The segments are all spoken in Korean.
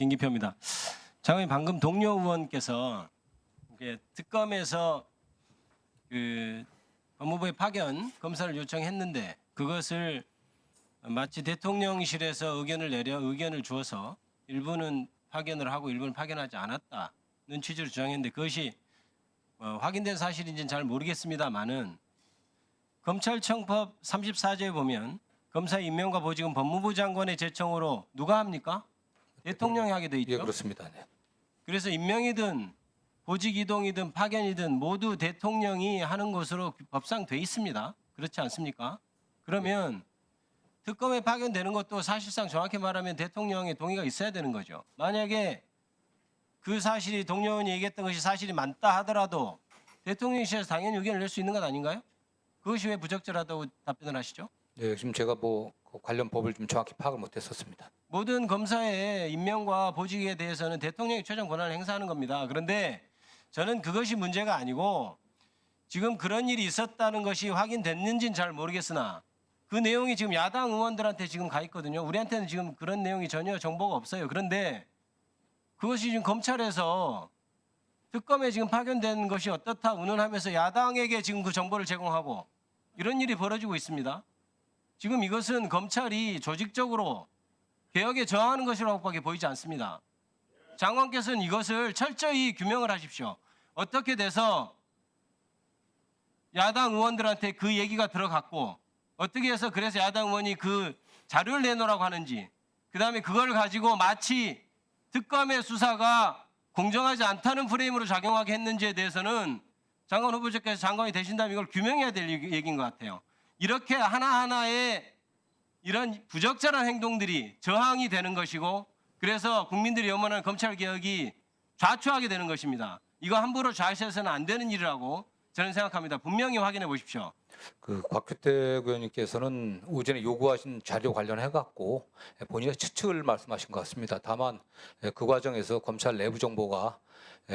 김기표입니다. 장관님 방금 동료 의원께서 이게 특검에서 그 법무부의 파견 검사를 요청했는데 그것을 마치 대통령실에서 의견을 주어서 일부는 파견을 하고 일부는 파견하지 않았다는 취지로 주장했는데 그것이 확인된 사실인지는 잘 모르겠습니다만은 검찰청법 34조에 보면 검사 임명과 보직은 법무부 장관의 제청으로 누가 합니까? 대통령이 하게 돼 있죠. 예, 그렇습니다. 네. 그래서 임명이든 보직 이동이든 파견이든 모두 대통령이 하는 것으로 법상 돼 있습니다. 그렇지 않습니까? 그러면 특검에 파견되는 것도 사실상 정확히 말하면 대통령의 동의가 있어야 되는 거죠. 만약에 그 사실이 동료 의원이 얘기했던 것이 사실이 맞다 하더라도 대통령실에서 당연히 의견을 낼 수 있는 것 아닌가요? 그것이 왜 부적절하다고 답변을 하시죠? 네, 지금 제가 그 관련 법을 좀 정확히 파악을 못했었습니다. 모든 검사의 임명과 보직에 대해서는 대통령이 최종 권한을 행사하는 겁니다. 그런데 저는 그것이 문제가 아니고 지금 그런 일이 있었다는 것이 확인됐는지는 잘 모르겠으나 그 내용이 지금 야당 의원들한테 지금 가 있거든요. 우리한테는 지금 그런 내용이 전혀 정보가 없어요. 그런데 그것이 지금 검찰에서 특검에 지금 파견된 것이 어떻다 운운하면서 야당에게 지금 그 정보를 제공하고 이런 일이 벌어지고 있습니다. 지금 이것은 검찰이 조직적으로 개혁에 저항하는 것이라고밖에 보이지 않습니다. 장관께서는 이것을 철저히 규명을 하십시오. 어떻게 돼서 야당 의원들한테 그 얘기가 들어갔고 어떻게 해서 그래서 야당 의원이 그 자료를 내놓으라고 하는지 그다음에 그걸 가지고 마치 특검의 수사가 공정하지 않다는 프레임으로 작용하게 했는지에 대해서는 장관 후보자께서 장관이 되신다면 이걸 규명해야 될 얘기인 것 같아요. 이렇게 하나하나의 이런 부적절한 행동들이 저항이 되는 것이고 그래서 국민들이 염원하는 검찰개혁이 좌초하게 되는 것입니다. 이거 함부로 좌시해서는 안 되는 일이라고 저는 생각합니다. 분명히 확인해 보십시오. 그 곽규택 의원님께서는 오전에 요구하신 자료 관련해 갖고 본인의 추측을 말씀하신 것 같습니다. 다만 그 과정에서 검찰 내부 정보가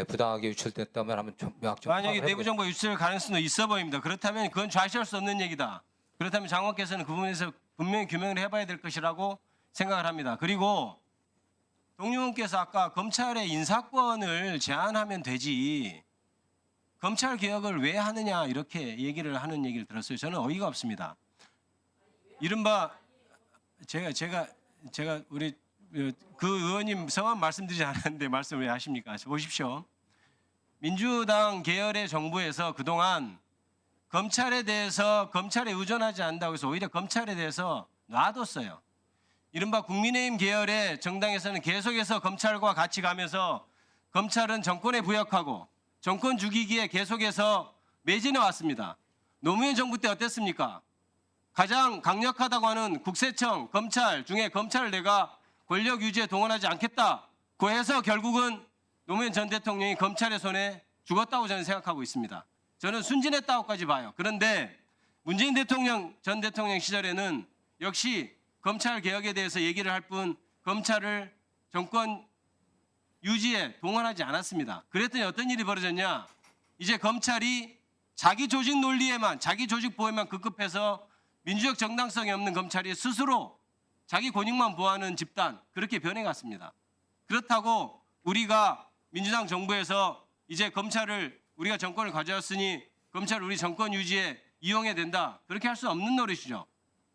부당하게 유출됐다면 한번 좀 명확히 만약에 내부 정보 유출 가능성도 있어 보입니다. 그렇다면 그건 좌시할 수 없는 얘기다. 그렇다면 장관께서는 그 부분에서 분명히 규명을 해봐야 될 것이라고 생각을 합니다. 그리고 동료 의원께서 아까 검찰의 인사권을 제한하면 되지 검찰 개혁을 왜 하느냐 이렇게 얘기를 하는 얘기를 들었어요. 저는 어이가 없습니다. 이른바 제가 우리 그 의원님 성함 말씀드리지 않았는데 말씀을 왜 하십니까? 보십시오. 민주당 계열의 정부에서 그동안 검찰에 대해서 검찰에 의존하지 않는다고 해서 오히려 검찰에 대해서 놔뒀어요. 이른바 국민의힘 계열의 정당에서는 계속해서 검찰과 같이 가면서 검찰은 정권에 부역하고 정권 죽이기에 계속해서 매진해 왔습니다. 노무현 정부 때 어땠습니까? 가장 강력하다고 하는 국세청, 검찰 중에 검찰을 내가 권력 유지에 동원하지 않겠다고 해서 결국은 노무현 전 대통령이 검찰의 손에 죽었다고 저는 생각하고 있습니다. 저는 순진했다고까지 봐요. 그런데 문재인 전 대통령 시절에는 역시 검찰 개혁에 대해서 얘기를 할 뿐 검찰을 정권 유지에 동원하지 않았습니다. 그랬더니 어떤 일이 벌어졌냐? 이제 검찰이 자기 조직 논리에만, 자기 조직 보호에만 급급해서 민주적 정당성이 없는 검찰이 스스로 자기 권익만 보호하는 집단, 그렇게 변해갔습니다. 그렇다고 우리가 민주당 정부에서 이제 검찰을 우리가 정권을 가져왔으니 검찰을 우리 정권 유지에 이용해야 된다. 그렇게 할 수 없는 노릇이죠.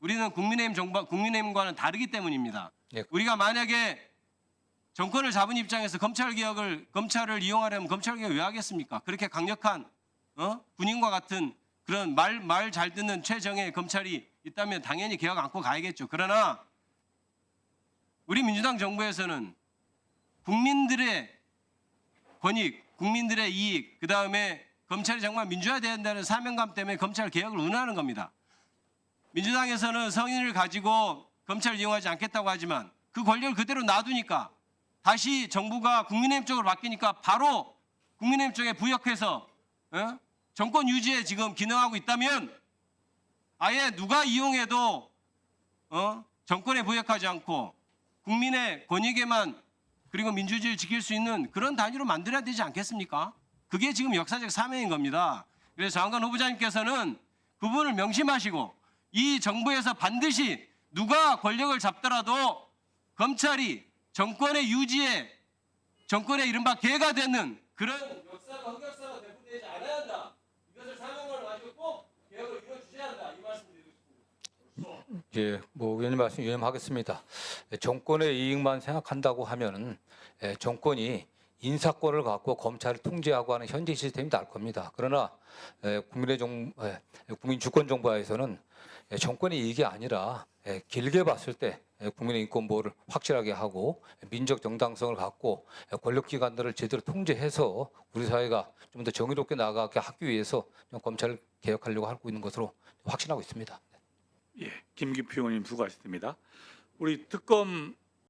우리는 국민의힘과는 다르기 때문입니다. 예. 우리가 만약에 정권을 잡은 입장에서 검찰을 이용하려면 검찰 개혁을 왜 하겠습니까? 그렇게 강력한 군인과 같은 그런 말 잘 듣는 최정의 검찰이 있다면 당연히 개혁 안고 가야겠죠. 그러나 우리 민주당 정부에서는 국민들의 권익, 국민들의 이익, 그다음에 검찰이 정말 민주화돼야 된다는 사명감 때문에 검찰 개혁을 운운하는 겁니다. 민주당에서는 성인을 가지고 검찰을 이용하지 않겠다고 하지만 그 권력을 그대로 놔두니까 다시 정부가 국민의힘 쪽으로 바뀌니까 바로 국민의힘 쪽에 부역해서 정권 유지에 지금 기능하고 있다면 아예 누가 이용해도 정권에 부역하지 않고 국민의 권익에만 그리고 민주주의를 지킬 수 있는 그런 단위로 만들어야 되지 않겠습니까? 그게 지금 역사적 사명인 겁니다. 그래서 장관 후보자님께서는 그 부분을 명심하시고 이 정부에서 반드시 누가 권력을 잡더라도 검찰이 정권의 유지에 정권의 이른바 개가 되는 그런 역사가 흑역사가 대표되지 않아야 한다. 이것을 사명을 가지고 꼭 개혁을 이루어주셔야 한다. 이 말씀드리고 싶습니다. 예, 뭐 의원님 말씀 유념하겠습니다. 정권의 이익만 생각한다고 하면은 정권이 인사권을 갖고 검찰을 통제하고 하는 현재 시스템이 나을 겁니다. 그러나 국민 주권 정부화에서는 정권의 이익이 아니라 길게 봤을 때 국민의 인권 보호를 확실하게 하고 민족 정당성을 갖고 권력기관들을 제대로 통제해서 우리 사회가 좀 더 정의롭게 나아가게 하기 위해서 검찰을 개혁하려고 하고 있는 것으로 확신하고 있습니다. 예, 김기표 의원님 수고하셨습니다. 우리 특검